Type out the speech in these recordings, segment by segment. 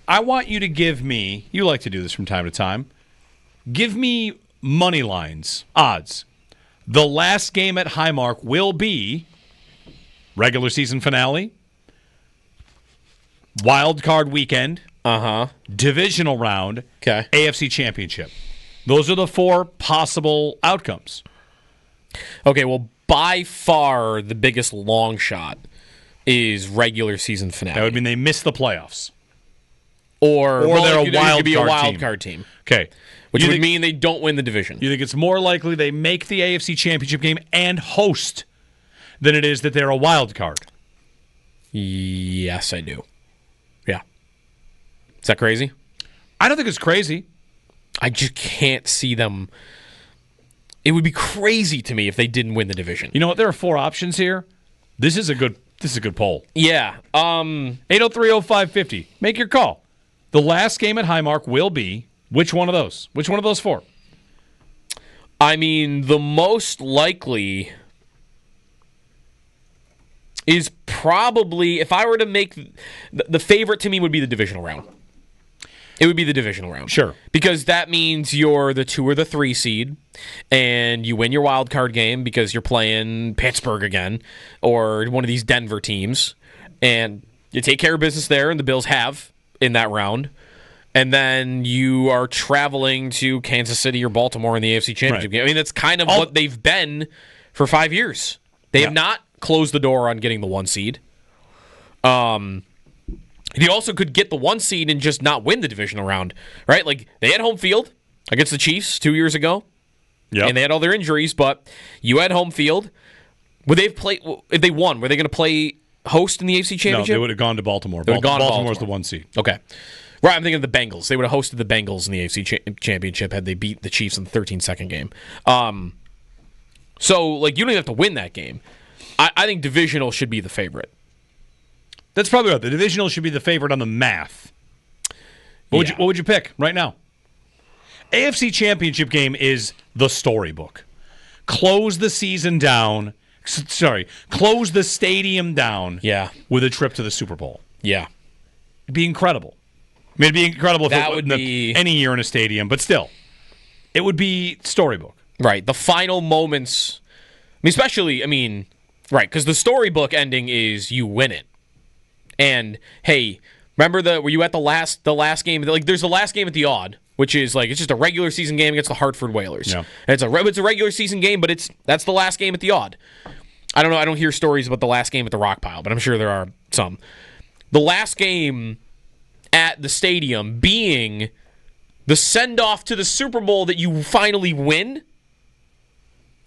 I want you to give me, you like to do this from time to time, give me money lines, odds. The last game at Highmark will be regular season finale, wild card weekend, divisional round, AFC Championship. Those are the 4 possible outcomes. Okay, well, by far the biggest long shot is regular season finale. That would mean they miss the playoffs. Or they're a wild card team. Okay. Which would mean they don't win the division. You think it's more likely they make the AFC Championship game and host than it is that they're a wild card? Yes, I do. Yeah. Is that crazy? I don't think it's crazy. I just can't see them. It would be crazy to me if they didn't win the division. You know what? There are 4 options here. This is a good poll. Yeah. 803-0550. Make your call. The last game at Highmark will be which one of those? Which one of those 4? I mean, the most likely is probably, if I were to make the favorite to me would be the divisional round. It would be the divisional round. Sure. Because that means you're the 2 or the 3 seed, and you win your wild card game because you're playing Pittsburgh again, or one of these Denver teams, and you take care of business there, and the Bills have in that round, and then you are traveling to Kansas City or Baltimore in the AFC Championship game. I mean, that's kind of what they've been for 5 years. They have not closed the door on getting the 1 seed. You also could get the 1 seed and just not win the divisional round, right? Like, they had home field against the Chiefs 2 years ago, and they had all their injuries, but you had home field. Would they have played, if they won, were they going to play host in the AFC Championship? No, they would have gone to Baltimore. Baltimore's the 1 seed. Okay. Right, I'm thinking of the Bengals. They would have hosted the Bengals in the AFC Championship had they beat the Chiefs in the 13-second game. So, like, you don't even have to win that game. I think divisional should be the favorite. That's probably right. The divisional should be the favorite on the math. What would you pick right now? AFC Championship game is the storybook. Close the season down. Close the stadium down with a trip to the Super Bowl. Yeah. It'd be incredible. I mean, it'd be incredible if that it would be any year in a stadium, but still, it would be storybook. Right. The final moments, especially, right, because the storybook ending is you win it. And, hey, remember were you at the last game? Like, there's the last game at the Odd, which is like, it's just a regular season game against the Hartford Whalers. Yeah. And it's a regular season game, but that's the last game at the Odd. I don't know. I don't hear stories about the last game at the Rock Pile, but I'm sure there are some. The last game at the stadium being the send-off to the Super Bowl that you finally win,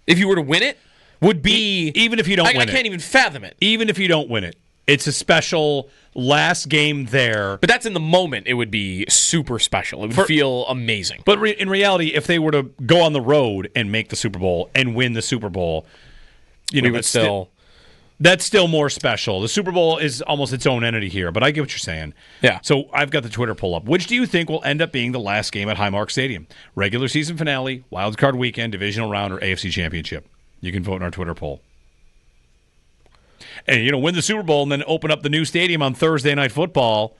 if you were to win it, would be... Even if you don't win it. I can't even fathom it. Even if you don't win it. It's a special last game there. But that's in the moment. It would be super special. It would feel amazing. But in reality, if they were to go on the road and make the Super Bowl and win the Super Bowl, that's still more special. The Super Bowl is almost its own entity here, but I get what you're saying. Yeah. So I've got the Twitter pull up. Which do you think will end up being the last game at Highmark Stadium? Regular season finale, wild card weekend, divisional round, or AFC Championship? You can vote in our Twitter poll. And, win the Super Bowl and then open up the new stadium on Thursday Night Football,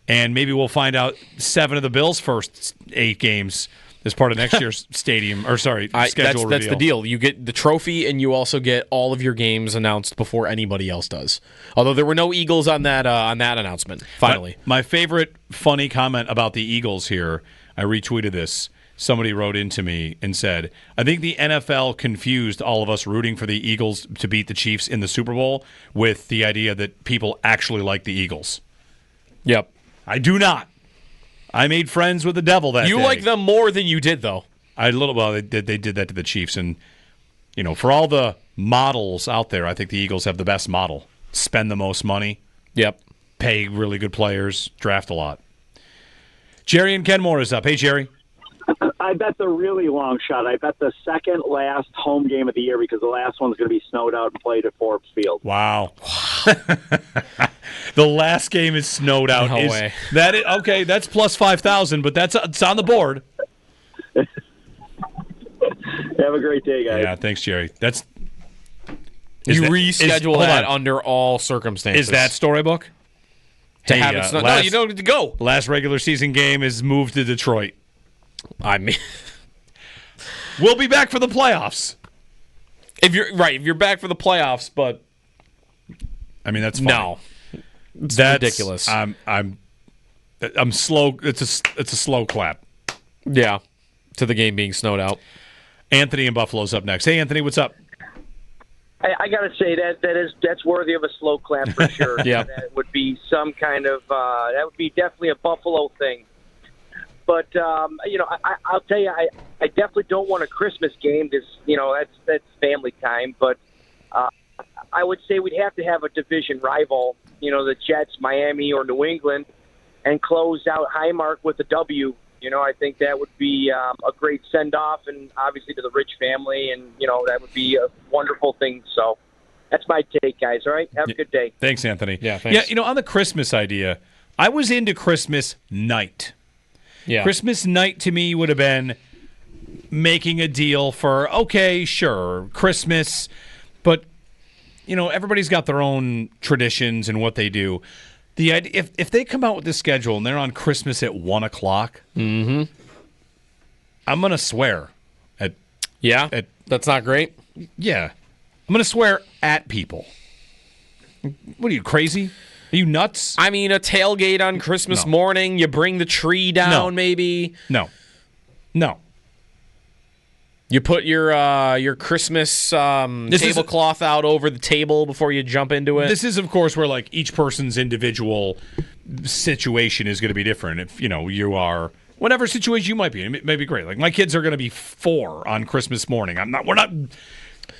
and maybe we'll find out 7 of the Bills' first 8 games as part of next year's schedule reveal. That's the deal. You get the trophy, and you also get all of your games announced before anybody else does. Although there were no Eagles on that announcement, finally. My favorite funny comment about the Eagles here, I retweeted this. Somebody wrote into me and said, I think the NFL confused all of us rooting for the Eagles to beat the Chiefs in the Super Bowl with the idea that people actually like the Eagles. Yep. I do not. I made friends with the devil that day. You like them more than you did, though. They did that to the Chiefs. And, for all the models out there, I think the Eagles have the best model. Spend the most money. Yep. Pay really good players. Draft a lot. Jerry and Kenmore is up. Hey, Jerry. I bet the really long shot. I bet the second last home game of the year because the last one's going to be snowed out and played at Forbes Field. Wow. The last game is snowed out. No way. Okay, that's plus 5,000, but it's on the board. Have a great day, guys. Yeah, thanks, Jerry. You reschedule that under all circumstances. Is that storybook? to have it snow. No, you don't get to go. Last regular season game is moved to Detroit. I mean, we'll be back for the playoffs. If you're back for the playoffs, but I mean that's fine. No, that's ridiculous. I'm slow. It's a slow clap. Yeah, to the game being snowed out. Anthony in Buffalo's up next. Hey, Anthony, what's up? I got to say that's worthy of a slow clap for sure. Yeah, that would be some kind of that would be definitely a Buffalo thing. But I'll tell you, I definitely don't want a Christmas game because that's family time. But I would say we'd have to have a division rival, the Jets, Miami, or New England, and close out Highmark with a W. I think that would be a great send-off, and obviously to the Rich family, and, that would be a wonderful thing. So that's my take, guys. All right? Have a good day. Thanks, Anthony. Yeah, thanks. Yeah, on the Christmas idea, I was into Christmas night. Yeah. Christmas night to me would have been making a deal for, okay, sure, Christmas, but, everybody's got their own traditions and what they do. The idea, if they come out with this schedule and they're on Christmas at 1 o'clock, I'm going to swear. That's not great. Yeah. I'm going to swear at people. What are you, crazy? Are you nuts? I mean, a tailgate on Christmas morning, you bring the tree down maybe. No. You put your Christmas tablecloth out over the table before you jump into it. This is, of course, where each person's individual situation is going to be different. If you are whatever situation you might be, it may be great. Like my kids are going to be 4 on Christmas morning. We're not.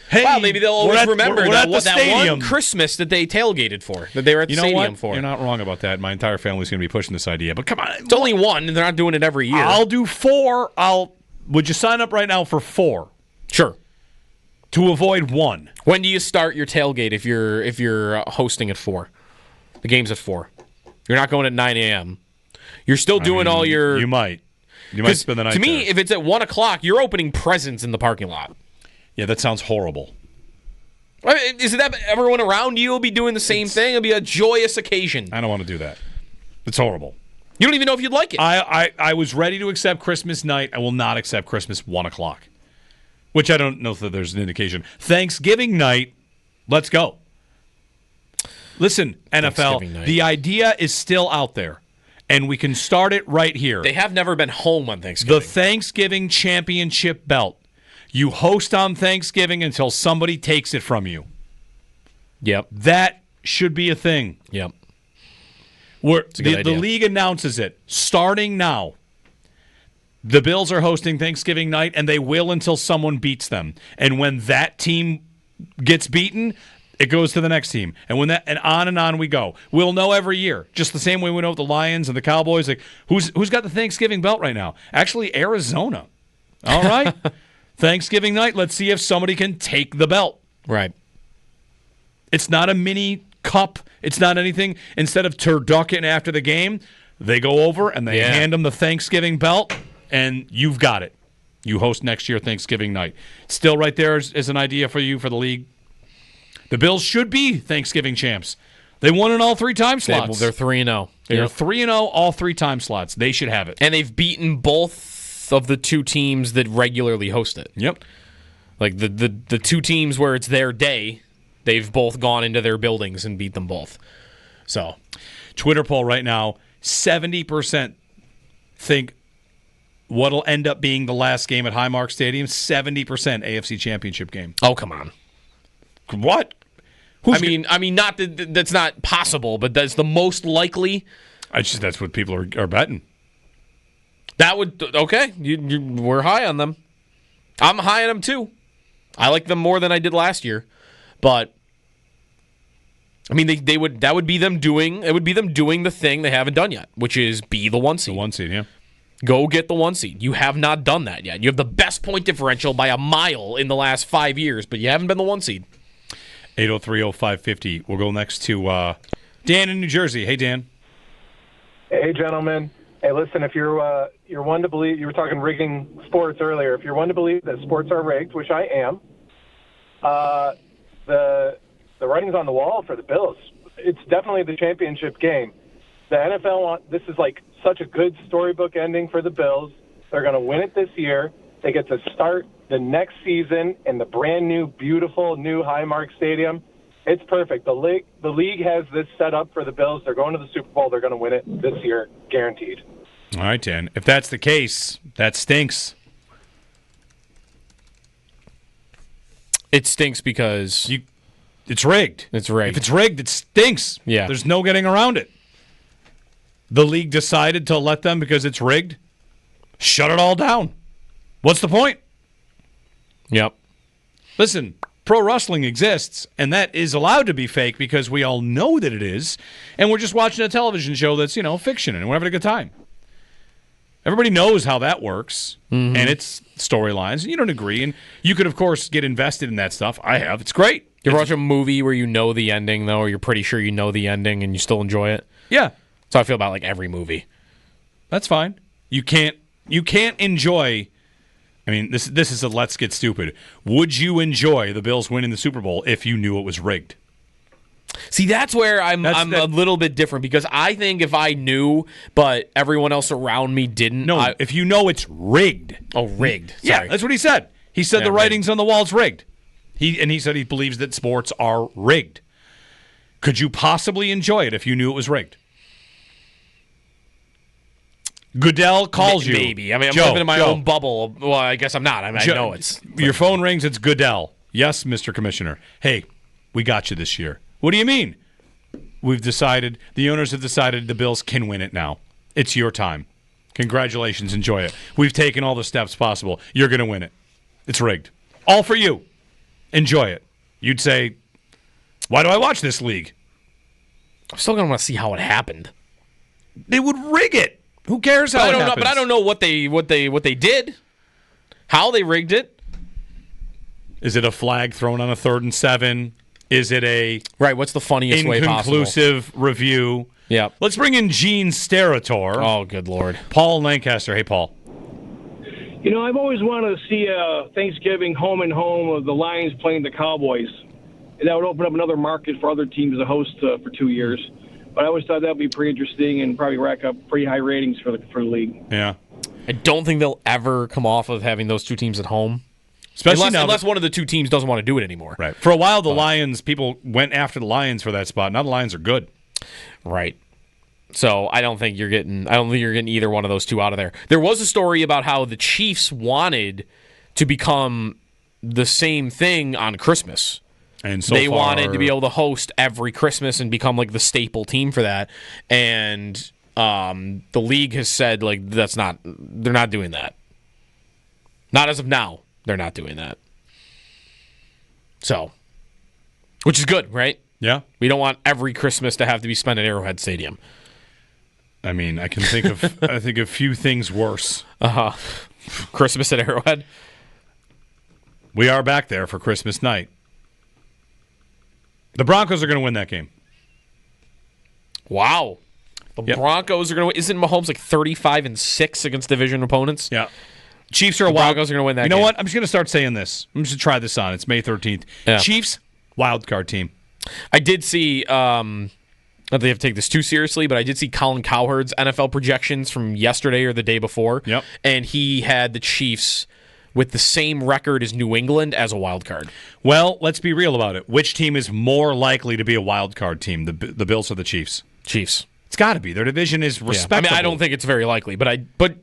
Hey, well, maybe they'll always remember that one Christmas that they tailgated for, that they were at the stadium for. You're not wrong about that. My entire family's going to be pushing this idea, but come on, it's only one, and they're not doing it every year. I'll do 4. Would you sign up right now for 4? Sure. To avoid 1. When do you start your tailgate if you're hosting at 4? The game's at 4. You're not going at 9 a.m. You're still doing all your... You might spend the night To me, there. if it's at 1 o'clock, you're opening presents in the parking lot. Yeah, that sounds horrible. Is it that everyone around you will be doing the same thing? It'll be a joyous occasion. I don't want to do that. It's horrible. You don't even know if you'd like it. I was ready to accept Christmas night. I will not accept Christmas 1 o'clock, which I don't know if there's an indication. Thanksgiving night, let's go. Listen, NFL, the idea is still out there, and we can start it right here. They have never been home on Thanksgiving. The Thanksgiving championship belt. You host on Thanksgiving until somebody takes it from you. Yep. That should be a thing. Yep. The league announces it starting now. The Bills are hosting Thanksgiving night, and they will until someone beats them. And when that team gets beaten, it goes to the next team. And on we go. We'll know every year, just the same way we know with the Lions and the Cowboys. Like who's got the Thanksgiving belt right now? Actually, Arizona. All right, Thanksgiving night. Let's see if somebody can take the belt. Right. It's not a mini cup. It's not anything. Instead of turducken after the game, they go over and they hand them the Thanksgiving belt, and you've got it. You host next year Thanksgiving night. Still right there is an idea for you for the league. The Bills should be Thanksgiving champs. They won in all 3 time slots. They're 3-0. They're 3-0 all 3 time slots. They should have it. And they've beaten both of the 2 teams that regularly host it. Yep. Like the 2 teams where it's their day, they've both gone into their buildings and beat them both. So, Twitter poll right now, 70% think what'll end up being the last game at Highmark Stadium, 70% AFC Championship game. Oh, come on. What? I mean, not that's not possible, but that's the most likely. That's what people are betting. That would okay. We're high on them. I'm high on them too. I like them more than I did last year, but I mean, that would be them doing the thing they haven't done yet, which is be the 1 seed. The 1 seed, yeah. Go get the 1 seed. You have not done that yet. You have the best point differential by a mile in the last 5 years, but you haven't been the 1 seed. 803-0550. We'll go next to Dan in New Jersey. Hey, Dan. Hey, gentlemen. Hey, listen, if you're one to believe, you were talking rigging sports earlier, if you're one to believe that sports are rigged, which I am, the writing's on the wall for the Bills. It's definitely the championship game. The NFL this is like such a good storybook ending for the Bills. They're going to win it this year. They get to start the next season in the brand new, beautiful new Highmark Stadium. It's perfect. The league has this set up for the Bills. They're going to the Super Bowl. They're going to win it this year, guaranteed. All right, Dan. If that's the case, that stinks. It stinks because it's rigged. It's rigged. If it's rigged, it stinks. Yeah. There's no getting around it. The league decided to let them because it's rigged. Shut it all down. What's the point? Yep. Listen, pro wrestling exists, and that is allowed to be fake because we all know that it is, and we're just watching a television show that's, fiction, and we're having a good time. Everybody knows how that works, and it's storylines, and you don't agree, and you could, of course, get invested in that stuff. I have. It's great. You ever watch a movie where you know the ending, though, or you're pretty sure you know the ending, and you still enjoy it? Yeah. That's how I feel about, like, every movie. That's fine. You can't enjoy... I mean, this is a let's get stupid. Would you enjoy the Bills winning the Super Bowl if you knew it was rigged? See, that's where I'm a little bit different because I think if I knew, but everyone else around me didn't. No, if you know it's rigged. Oh, rigged. Sorry. Yeah, that's what he said. He said the writing's on the wall's rigged. He said he believes that sports are rigged. Could you possibly enjoy it if you knew it was rigged? Goodell calls you. Maybe. I mean, I'm Joe, living in my own bubble. Well, I guess I'm not. I know it's... Your phone rings, it's Goodell. Yes, Mr. Commissioner. Hey, we got you this year. What do you mean? The owners have decided the Bills can win it now. It's your time. Congratulations, enjoy it. We've taken all the steps possible. You're going to win it. It's rigged. All for you. Enjoy it. You'd say, why do I watch this league? I'm still going to want to see how it happened. They would rig it. Who cares how it happens? But I don't know what they did. How they rigged it. Is it a flag thrown on a 3rd and 7? Is it a what's the funniest way possible? Inconclusive review? Yeah. Let's bring in Gene Sterator. Oh, good Lord. Paul Lancaster. Hey, Paul. I've always wanted to see a Thanksgiving home and home of the Lions playing the Cowboys. That would open up another market for other teams to host for 2 years. But I always thought that would be pretty interesting and probably rack up pretty high ratings for the league. Yeah. I don't think they'll ever come off of having those two teams at home. Especially unless one of the two teams doesn't want to do it anymore. Right. For a while, the Lions, people went after the Lions for that spot. Now the Lions are good. Right. So I don't think you're getting either one of those two out of there. There was a story about how the Chiefs wanted to become the same thing on Christmas. And so they wanted to be able to host every Christmas and become like the staple team for that. And the league has said they're not doing that. Not as of now. They're not doing that. So, which is good, right? Yeah. We don't want every Christmas to have to be spent at Arrowhead Stadium. I mean, I can think of few things worse. Christmas at Arrowhead. We are back there for Christmas night. The Broncos are going to win that game. Wow. The Broncos are going to win. Isn't Mahomes 35-6 against division opponents? Yeah. Chiefs are the Broncos are going to win that game. You know what? I'm just going to start saying this. I'm just going to try this on. It's May 13th. Yeah. Chiefs, wild card team. I did see, not that they have to take this too seriously, but I did see Colin Cowherd's NFL projections from yesterday or the day before. Yep. And he had the Chiefs with the same record as New England as a wild card. Well, let's be real about it. Which team is more likely to be a wild card team, the Bills or the Chiefs? Chiefs. It's got to be. Their division is respectable. I mean, I don't think it's very likely, but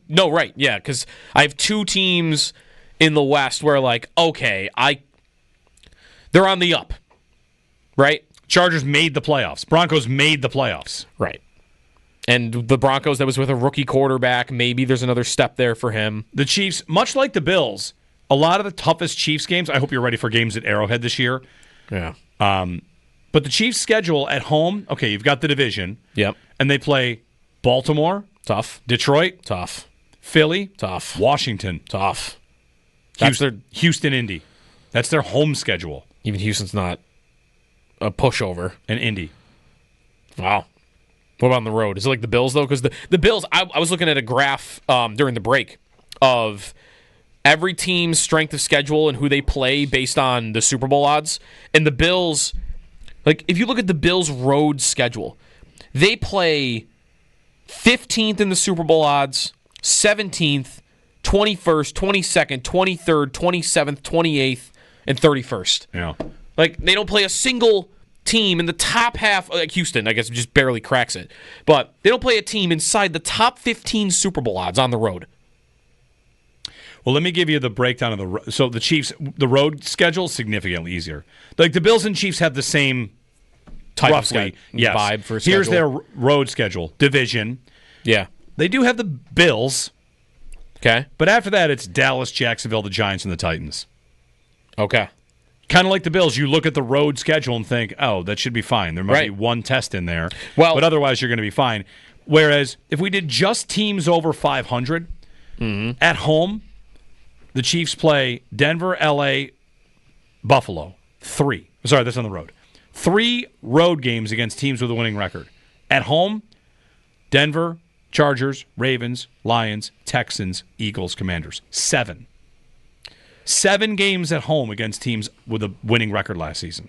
no, right, yeah, because I have two teams in the West where they're on the up, right? Chargers made the playoffs. Broncos made the playoffs. Right. And the Broncos, that was with a rookie quarterback. Maybe there's another step there for him. The Chiefs, much like the Bills, a lot of the toughest Chiefs games, I hope you're ready for games at Arrowhead this year. Yeah. But the Chiefs' schedule at home, okay, you've got the division. Yep. And they play Baltimore. Tough. Detroit. Tough. Philly. Tough. Washington. Tough. Houston, Indy. That's their home schedule. Even Houston's not a pushover. And Indy. Wow. What about on the road? Is it like the Bills, though? Because the Bills, I was looking at a graph during the break of every team's strength of schedule and who they play based on the Super Bowl odds. And the Bills, if you look at the Bills' road schedule, they play 15th in the Super Bowl odds, 17th, 21st, 22nd, 23rd, 27th, 28th, and 31st. Yeah. Like, they don't play a single team in the top half, like Houston, I guess, just barely cracks it. But they don't play a team inside the top 15 Super Bowl odds on the road. Well, let me give you the breakdown of so the Chiefs, the road schedule is significantly easier. Like the Bills and Chiefs have the same Type roughly of vibe for schedule. Here's their road schedule, division. Yeah. They do have the Bills. Okay. But after that, it's Dallas, Jacksonville, the Giants, and the Titans. Okay. Kind of like the Bills, you look at the road schedule and think, oh, that should be fine. There might be one test in there, but otherwise you're going to be fine. Whereas if we did just teams over 500, at home, the Chiefs play Denver, L.A., Buffalo. 3. Sorry, that's on the road. 3 road games against teams with a winning record. At home, Denver, Chargers, Ravens, Lions, Texans, Eagles, Commanders. 7. 7 games at home against teams with a winning record last season.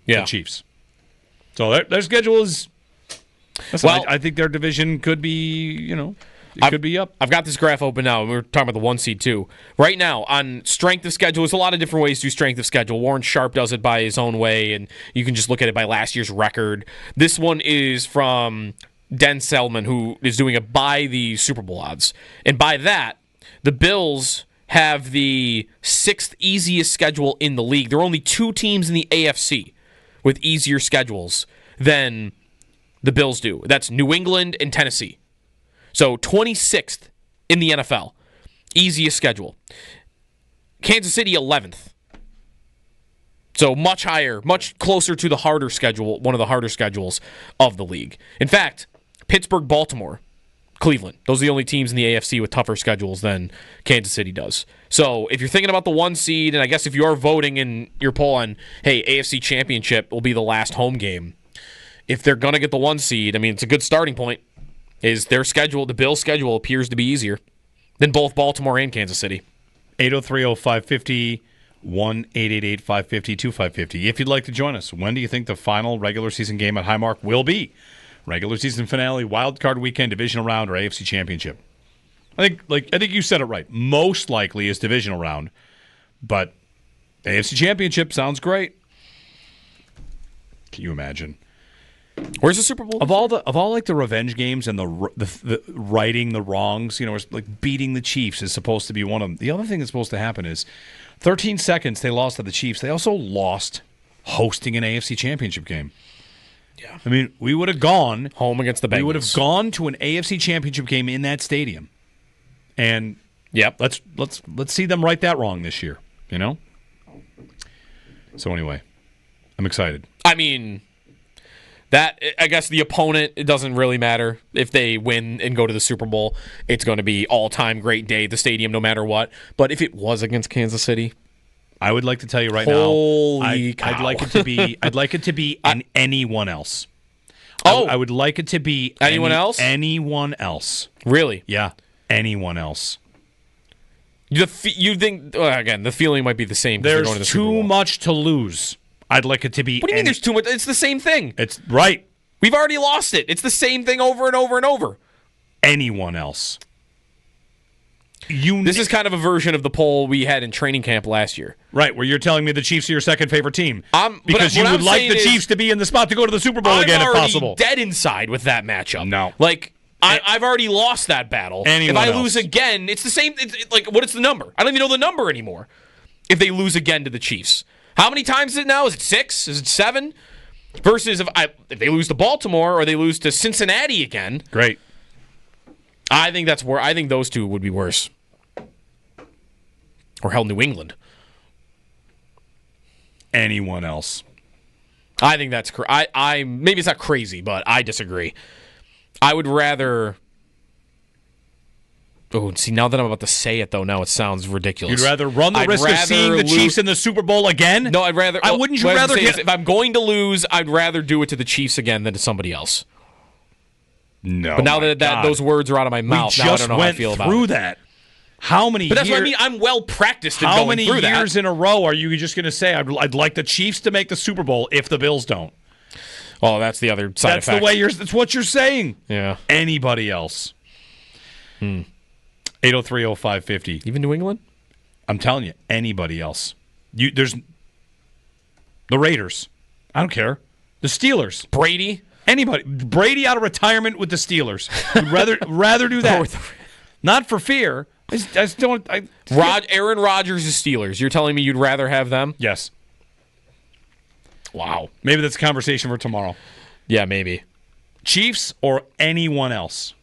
Yeah. The Chiefs. So their schedule is... Well, I think their division could be, could be up. I've got this graph open now, and we were talking about the 1 seed too. Right now, on strength of schedule, there's a lot of different ways to do strength of schedule. Warren Sharp does it by his own way, and you can just look at it by last year's record. This one is from Den Selman, who is doing it by the Super Bowl odds. And by that, the Bills have the 6th easiest schedule in the league. There are only 2 teams in the AFC with easier schedules than the Bills do. That's New England and Tennessee. So 26th in the NFL. Easiest schedule. Kansas City 11th. So much higher, much closer to the harder schedule, one of the harder schedules of the league. In fact, Pittsburgh, Baltimore, Cleveland. Those are the only teams in the AFC with tougher schedules than Kansas City does. So if you're thinking about the 1 seed, and I guess if you are voting in your poll on, hey, AFC Championship will be the last home game, if they're going to get the 1 seed, I mean, it's a good starting point. Is their schedule, the Bills' schedule appears to be easier than both Baltimore and Kansas City. 803-0550, 1-888-550-2550. If you'd like to join us, when do you think the final regular season game at Highmark will be? Regular season finale, wild card weekend, divisional round, or AFC Championship? I think you said it right. Most likely is divisional round, but AFC Championship sounds great. Can you imagine? Where's the Super Bowl? Of all the revenge games and the righting the wrongs, like beating the Chiefs is supposed to be one of them. The other thing that's supposed to happen is 13 seconds they lost to the Chiefs. They also lost hosting an AFC Championship game. Yeah. I mean, we would have gone home against the Bengals. We would have gone to an AFC Championship game in that stadium. And let's see them right that wrong this year, So anyway, I'm excited. I mean, that, I guess the opponent, it doesn't really matter. If they win and go to the Super Bowl, it's going to be all-time great day at the stadium no matter what. But if it was against Kansas City, I would like to tell you right now, I'd like it to be anyone else. I would like it to be anyone else? Anyone else. Really? Yeah, anyone else. You think, again, the feeling might be the same. There's going to the Super too Bowl. much to lose. I'd like it to be... What do you mean there's too much? It's the same thing. It's right. We've already lost it. It's the same thing over and over and over. Anyone else. This is kind of a version of the poll we had in training camp last year. Right, where you're telling me the Chiefs are your second favorite team. Because you would would like the Chiefs to be in the spot to go to the Super Bowl again if possible. I'm already dead inside with that matchup. No. I've already lost that battle. If I lose again, it's the same. What is the number? I don't even know the number anymore. If they lose again to the Chiefs. How many times is it now? Is it 6? Is it 7? Versus if they lose to Baltimore or they lose to Cincinnati again. Great. I think that's where I think those two would be worse. Or hell, New England. Anyone else. I think that's I maybe it's not crazy, but I disagree. I would rather. Oh, see, now that I'm about to say it, though, now it sounds ridiculous. You'd rather run the risk of seeing the Chiefs in the Super Bowl again? No, I'd rather. Wouldn't you rather get... If I'm going to lose, I'd rather do it to the Chiefs again than to somebody else. No, but now that those words are out of my mouth, now I don't know how I feel about it. We just went through that. How many? But that's what I mean. I'm well practiced in going through that. How many years in a row are you just going to say I'd like the Chiefs to make the Super Bowl if the Bills don't? Oh, that's the other side That's effect. the way that's what you're saying. Yeah. Anybody else? 803-0550. Even New England? I'm telling you, anybody else. There's the Raiders. I don't care. The Steelers. Brady? Anybody. Brady out of retirement with the Steelers. You'd rather do that. Not for fear. I just don't. Aaron Rodgers is Steelers. You're telling me you'd rather have them? Yes. Wow. Maybe that's a conversation for tomorrow. Yeah, maybe. Chiefs or anyone else?